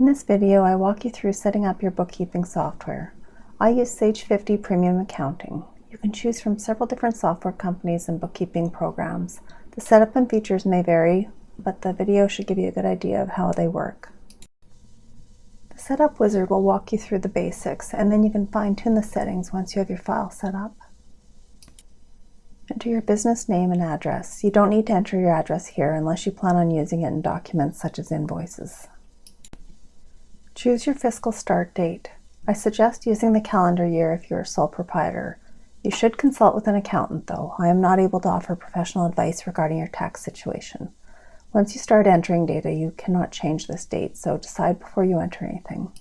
In this video, I walk you through setting up your bookkeeping software. I use Sage 50 Premium Accounting. You can choose from several different software companies and bookkeeping programs. The setup and features may vary, but the video should give you a good idea of how they work. The Setup Wizard will walk you through the basics, and then you can fine-tune the settings once you have your file set up. Enter your business name and address. You don't need to enter your address here unless you plan on using it in documents such as invoices. Choose your fiscal start date. I suggest using the calendar year if you're a sole proprietor. You should consult with an accountant though. I am not able to offer professional advice regarding your tax situation. Once you start entering data, you cannot change this date, so decide before you enter anything.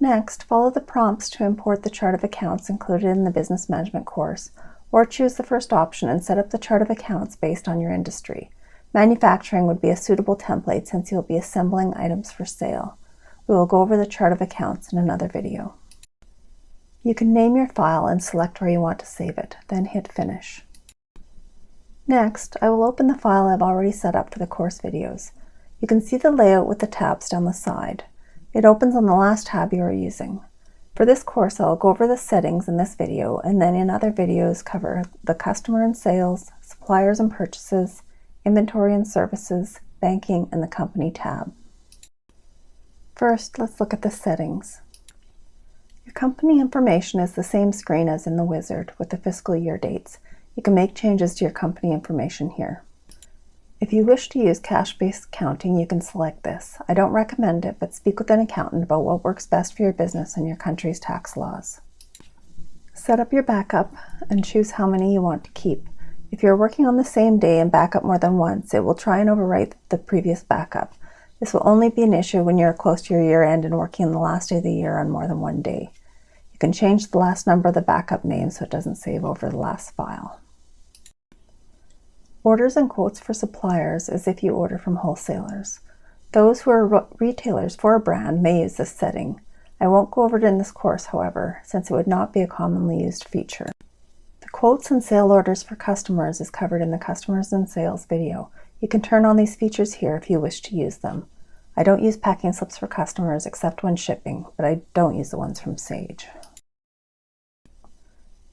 Next, follow the prompts to import the chart of accounts included in the business management course, or choose the first option and set up the chart of accounts based on your industry. Manufacturing would be a suitable template since you'll be assembling items for sale. We will go over the chart of accounts in another video. You can name your file and select where you want to save it, then hit Finish. Next, I will open the file I've already set up for the course videos. You can see the layout with the tabs down the side. It opens on the last tab you are using. For this course, I'll go over the settings in this video, and then in other videos cover the customer and sales, suppliers and purchases, inventory and services, banking, and the company tab. First, let's look at the settings. Your company information is the same screen as in the wizard with the fiscal year dates. You can make changes to your company information here. If you wish to use cash-based accounting, you can select this. I don't recommend it, but speak with an accountant about what works best for your business and your country's tax laws. Set up your backup and choose how many you want to keep. If you're working on the same day and back up more than once, it will try and overwrite the previous backup. This will only be an issue when you're close to your year end and working on the last day of the year on more than one day. You can change the last number of the backup name so it doesn't save over the last file. Orders and quotes for suppliers is if you order from wholesalers. Those who are retailers for a brand may use this setting. I won't go over it in this course, however, since it would not be a commonly used feature. The quotes and sale orders for customers is covered in the Customers and Sales video. You can turn on these features here if you wish to use them. I don't use packing slips for customers except when shipping, but I don't use the ones from Sage.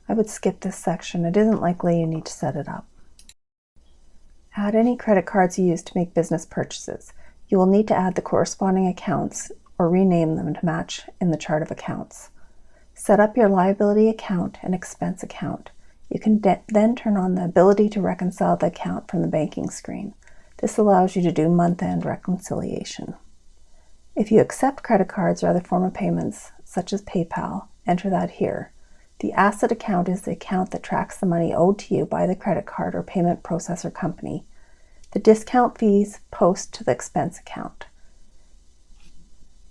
I would skip this section. It isn't likely you need to set it up. Add any credit cards you use to make business purchases. You will need to add the corresponding accounts or rename them to match in the chart of accounts. Set up your liability account and expense account. You can then turn on the ability to reconcile the account from the banking screen. This allows you to do month-end reconciliation. If you accept credit cards or other form of payments, such as PayPal, enter that here. The asset account is the account that tracks the money owed to you by the credit card or payment processor company. The discount fees post to the expense account.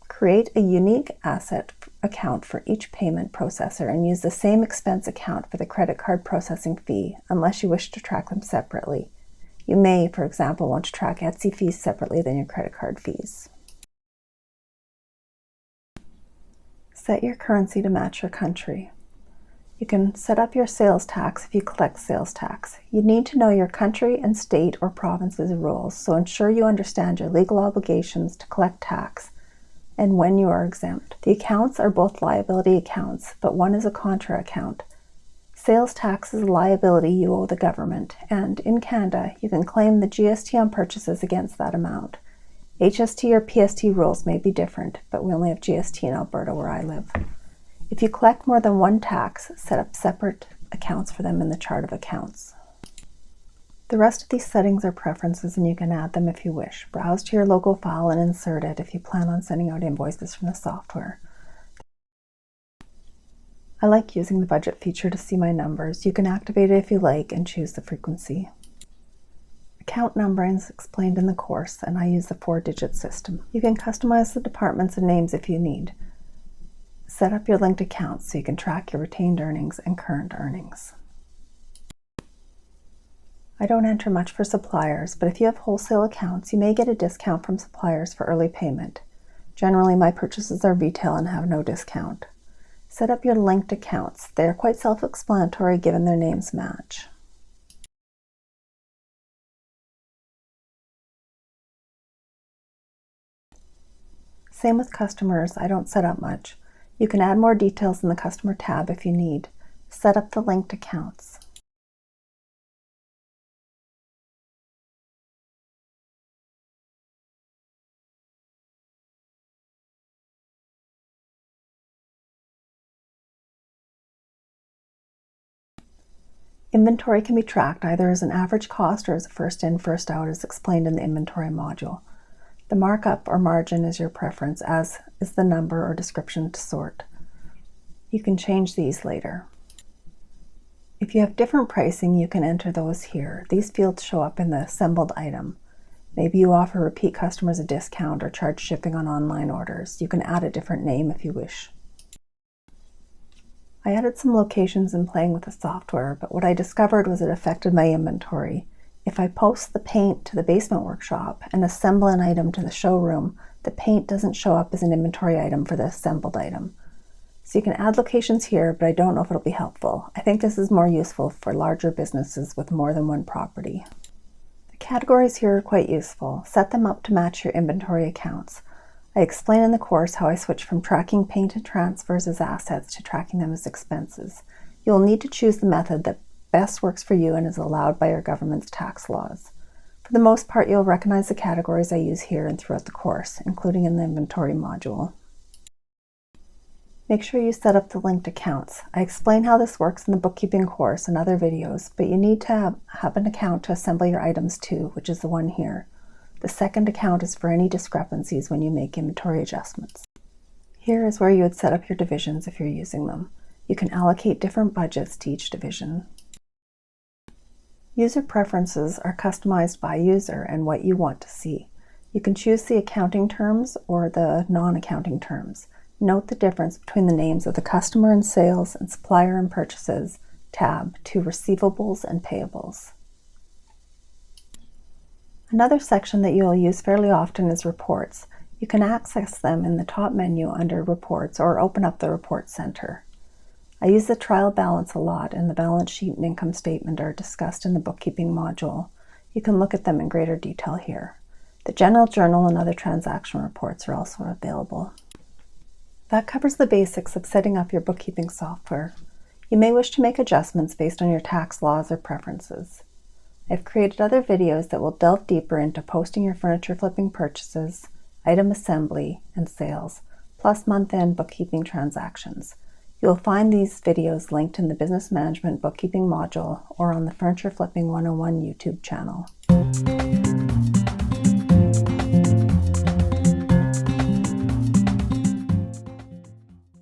Create a unique asset account for each payment processor and use the same expense account for the credit card processing fee unless you wish to track them separately. You may, for example, want to track Etsy fees separately than your credit card fees. Set your currency to match your country. You can set up your sales tax if you collect sales tax. You need to know your country and state or province's rules, so ensure you understand your legal obligations to collect tax and when you are exempt. The accounts are both liability accounts, but one is a contra account. Sales tax is a liability you owe the government, and in Canada, you can claim the GST on purchases against that amount. HST or PST rules may be different, but we only have GST in Alberta where I live. If you collect more than one tax, set up separate accounts for them in the chart of accounts. The rest of these settings are preferences and you can add them if you wish. Browse to your local file and insert it if you plan on sending out invoices from the software. I like using the budget feature to see my numbers. You can activate it if you like and choose the frequency. Account numbering is explained in the course and I use the 4-digit system. You can customize the departments and names if you need. Set up your linked accounts so you can track your retained earnings and current earnings. I don't enter much for suppliers, but if you have wholesale accounts, you may get a discount from suppliers for early payment. Generally, my purchases are retail and have no discount. Set up your linked accounts. They are quite self-explanatory given their names match. Same with customers, I don't set up much. You can add more details in the customer tab if you need. Set up the linked accounts. Inventory can be tracked either as an average cost or as a first in, first out as explained in the inventory module. The markup or margin is your preference, as is the number or description to sort. You can change these later. If you have different pricing, you can enter those here. These fields show up in the assembled item. Maybe you offer repeat customers a discount or charge shipping on online orders. You can add a different name if you wish. I added some locations in playing with the software, but what I discovered was it affected my inventory. If I post the paint to the basement workshop and assemble an item to the showroom, the paint doesn't show up as an inventory item for the assembled item. So you can add locations here, but I don't know if it'll be helpful. I think this is more useful for larger businesses with more than one property. The categories here are quite useful. Set them up to match your inventory accounts. I explain in the course how I switch from tracking paint and transfers as assets to tracking them as expenses. You'll need to choose the method that best works for you and is allowed by your government's tax laws. For the most part, you'll recognize the categories I use here and throughout the course, including in the inventory module. Make sure you set up the linked accounts. I explain how this works in the bookkeeping course and other videos, but you need to have an account to assemble your items to, which is the one here. The second account is for any discrepancies when you make inventory adjustments. Here is where you would set up your divisions if you're using them. You can allocate different budgets to each division. User preferences are customized by user and what you want to see. You can choose the accounting terms or the non-accounting terms. Note the difference between the names of the customer and sales and supplier and purchases tab to receivables and payables. Another section that you'll use fairly often is reports. You can access them in the top menu under Reports or open up the Report Center. I use the trial balance a lot, and the balance sheet and income statement are discussed in the bookkeeping module. You can look at them in greater detail here. The general journal and other transaction reports are also available. That covers the basics of setting up your bookkeeping software. You may wish to make adjustments based on your tax laws or preferences. I've created other videos that will delve deeper into posting your furniture flipping purchases, item assembly, and sales, plus month-end bookkeeping transactions. You will find these videos linked in the Business Management Bookkeeping module or on the Furniture Flipping 101 YouTube channel.